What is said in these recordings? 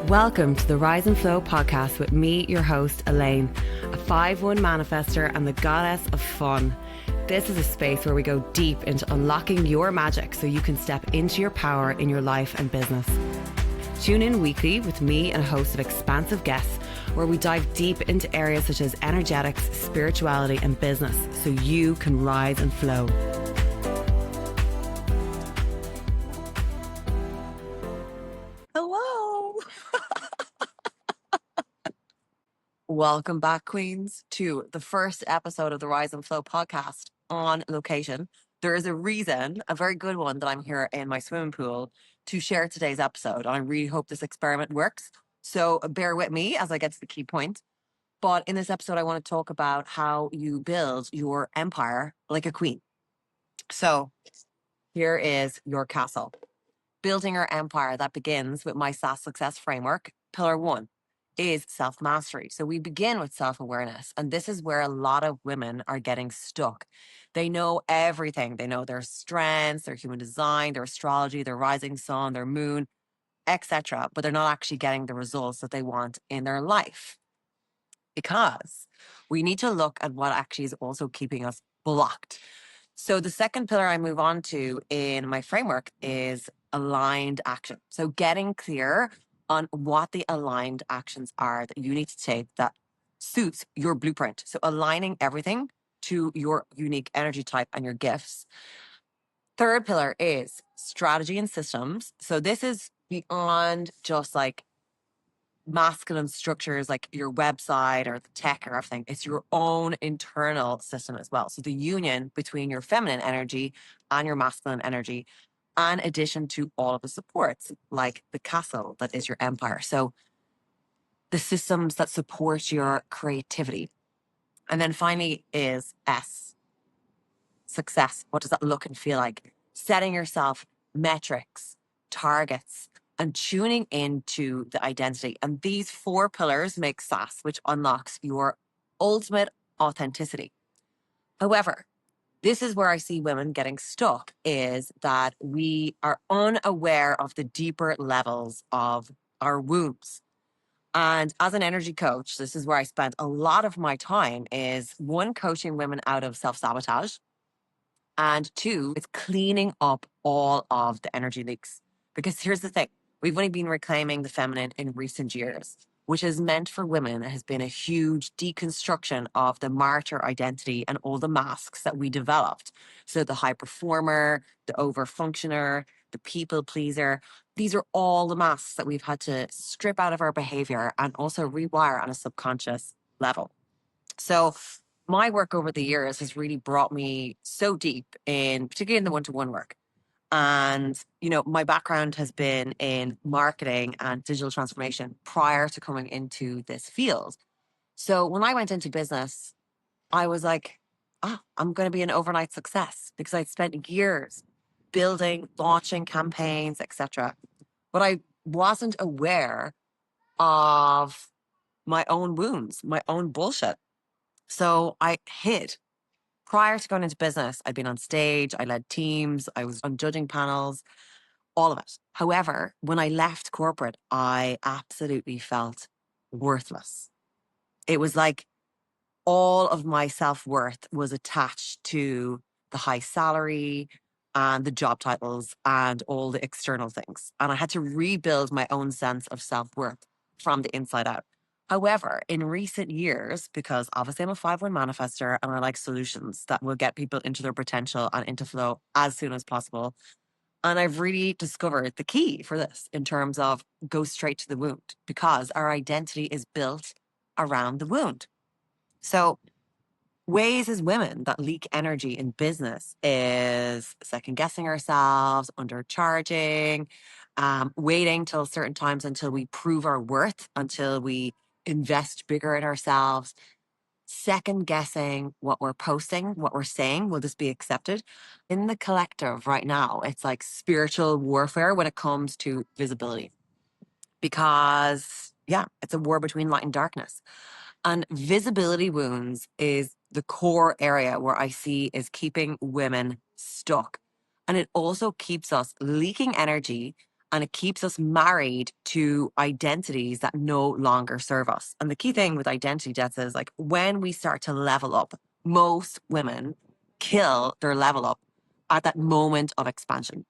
Welcome to the Rise and Flow podcast with me, your host, Elaine, a 5-1 manifester and the goddess of fun. This is a space where we go deep into unlocking your magic so you can step into your power in your life and business. Tune in weekly with me and a host of expansive guests where we dive deep into areas such as energetics, spirituality, and business so you can rise and flow. Hello. Welcome back, Queens, to the first episode of the Rise and Flow podcast on location. There is a reason, a very good one, that I'm here in my swimming pool to share today's episode. And I really hope this experiment works. So bear with me as I get to the key point. But in this episode, I want to talk about how you build your empire like a queen. So here is your castle. Building your empire that begins with my SASS Success Framework. Pillar 1 is self-mastery. So we begin with self-awareness. And this is where a lot of women are getting stuck. They know everything. They know their strengths, their human design, their astrology, their rising sun, their moon, etc. But they're not actually getting the results that they want in their life. Because we need to look at what actually is also keeping us blocked. So the second pillar I move on to in my framework is aligned action. So getting clear on what the aligned actions are that you need to take that suits your blueprint. So aligning everything to your unique energy type and your gifts. Third pillar is strategy and systems. So this is beyond just like masculine structures like your website or the tech or everything. It's your own internal system as well. So the union between your feminine energy and your masculine energy, in addition to all of the supports like the castle that is your empire. So the systems that support your creativity. And then finally is S, success. What does that look and feel like? Setting yourself metrics, targets, and tuning into the identity. And these 4 pillars make SASS, which unlocks your ultimate authenticity. However, this is where I see women getting stuck, is that we are unaware of the deeper levels of our wounds. And as an energy coach, this is where I spent a lot of my time, is 1, coaching women out of self-sabotage. And 2, it's cleaning up all of the energy leaks. Because here's the thing, we've only been reclaiming the feminine in recent years, which has meant for women, it has been a huge deconstruction of the martyr identity and all the masks that we developed. So the high performer, the over functioner, the people pleaser, these are all the masks that we've had to strip out of our behavior and also rewire on a subconscious level. So my work over the years has really brought me so deep in, particularly in the one-to-one work. And, you know, my background has been in marketing and digital transformation prior to coming into this field. So when I went into business, I was like, I'm going to be an overnight success because I'd spent years building, launching campaigns, etc. But I wasn't aware of my own wounds, my own bullshit. So I hid. Prior to going into business, I'd been on stage, I led teams, I was on judging panels, all of it. However, when I left corporate, I absolutely felt worthless. It was like all of my self-worth was attached to the high salary and the job titles and all the external things. And I had to rebuild my own sense of self-worth from the inside out. However, in recent years, because obviously I'm a 5-1 manifester and I like solutions that will get people into their potential and into flow as soon as possible. And I've really discovered the key for this in terms of go straight to the wound, because our identity is built around the wound. So ways as women that leak energy in business is second guessing ourselves, undercharging, waiting till certain times until we prove our worth, until we invest bigger in ourselves, second guessing what we're posting, what we're saying, will this be accepted? In the collective right now, it's like spiritual warfare when it comes to visibility. Because, yeah, it's a war between light and darkness. And visibility wounds is the core area where I see is keeping women stuck. And it also keeps us leaking energy and it keeps us married to identities that no longer serve us. And the key thing with identity deaths is like when we start to level up, most women kill their level up at that moment of expansion.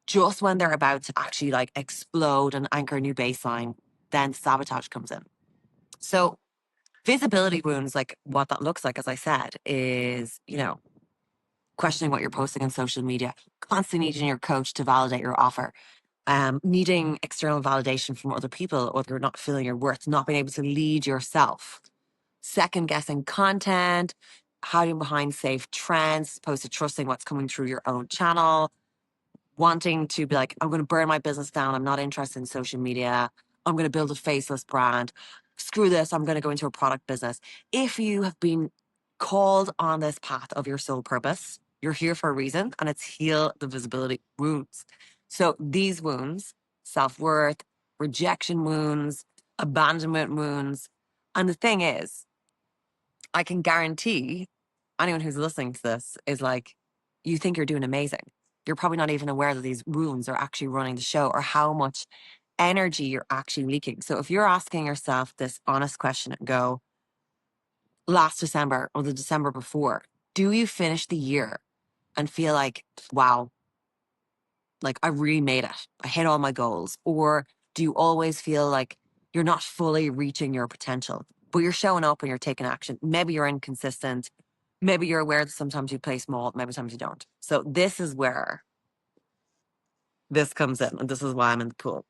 Just when they're about to actually like explode and anchor a new baseline, then sabotage comes in. So visibility wounds, like what that looks like, as I said, is, questioning what you're posting on social media, constantly needing your coach to validate your offer, needing external validation from other people, or you're not feeling your worth, not being able to lead yourself, second guessing content, hiding behind safe trends, as opposed to trusting what's coming through your own channel, wanting to be like, I'm going to burn my business down. I'm not interested in social media. I'm going to build a faceless brand. Screw this. I'm going to go into a product business. If you have been called on this path of your soul purpose, you're here for a reason, and it's heal the visibility wounds. So these wounds, self-worth, rejection wounds, abandonment wounds. And the thing is, I can guarantee anyone who's listening to this is like, you think you're doing amazing. You're probably not even aware that these wounds are actually running the show, or how much energy you're actually leaking. So if you're asking yourself this honest question and go, last December or the December before, do you finish the year and feel like, wow, like I really made it. I hit all my goals. Or do you always feel like you're not fully reaching your potential, but you're showing up and you're taking action? Maybe you're inconsistent. Maybe you're aware that sometimes you play small, maybe sometimes you don't. So this is where this comes in. And this is why I'm in the pool.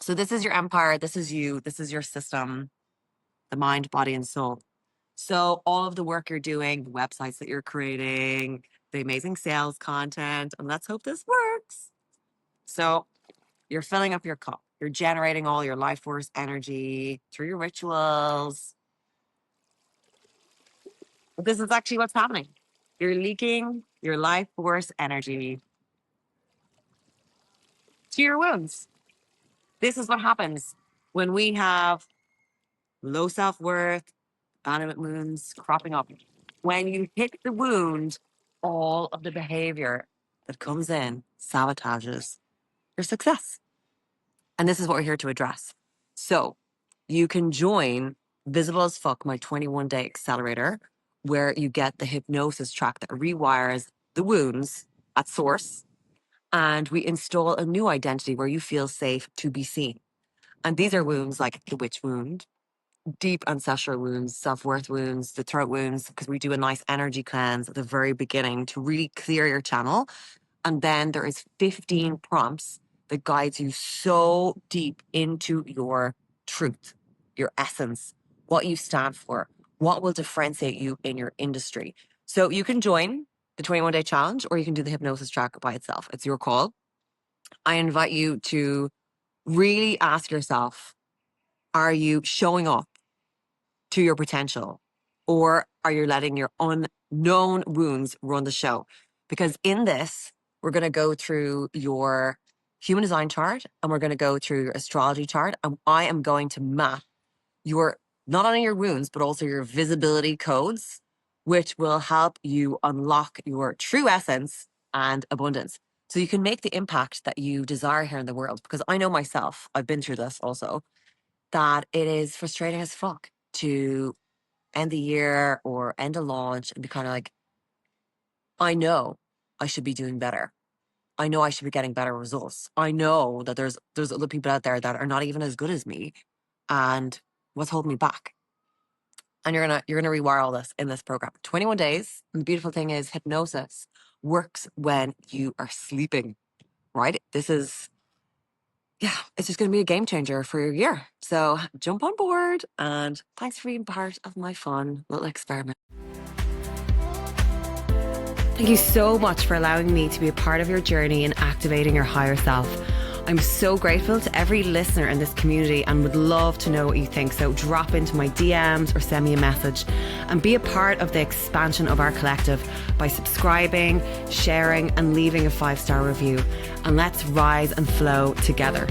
So this is your empire. This is you. This is your system, the mind, body, and soul. So all of the work you're doing, the websites that you're creating, the amazing sales content, and let's hope this works. So you're filling up your cup. You're generating all your life force energy through your rituals. But this is actually what's happening. You're leaking your life force energy to your wounds. This is what happens when we have low self-worth, abandonment wounds cropping up. When you hit the wound, all of the behavior that comes in sabotages your success. And this is what we're here to address. So you can join Visible as Fuck, my 21-day accelerator, where you get the hypnosis track that rewires the wounds at source. And we install a new identity where you feel safe to be seen. And these are wounds like the witch wound, deep ancestral wounds, self-worth wounds, the throat wounds, because we do a nice energy cleanse at the very beginning to really clear your channel. And then there is 15 prompts that guides you so deep into your truth, your essence, what you stand for, what will differentiate you in your industry. So you can join the 21-day challenge, or you can do the hypnosis track by itself. It's your call. I invite you to really ask yourself, are you showing up to your potential, or are you letting your unknown wounds run the show? Because in this, we're going to go through your human design chart, and we're going to go through your astrology chart, and I am going to map your, not only your wounds, but also your visibility codes, which will help you unlock your true essence and abundance. So you can make the impact that you desire here in the world. Because I know myself, I've been through this also, that it is frustrating as fuck to end the year or end a launch and be kind of like, I know I should be doing better. I know I should be getting better results. I know that there's other people out there that are not even as good as me. And what's holding me back? And you're gonna rewire all this in this program. 21 days. And the beautiful thing is hypnosis works when you are sleeping, right? This is, yeah, it's just gonna be a game changer for your year. So jump on board, and thanks for being part of my fun little experiment. Thank you so much for allowing me to be a part of your journey in activating your higher self. I'm so grateful to every listener in this community and would love to know what you think. So drop into my DMs or send me a message and be a part of the expansion of our collective by subscribing, sharing, and leaving a 5-star review. And let's rise and flow together.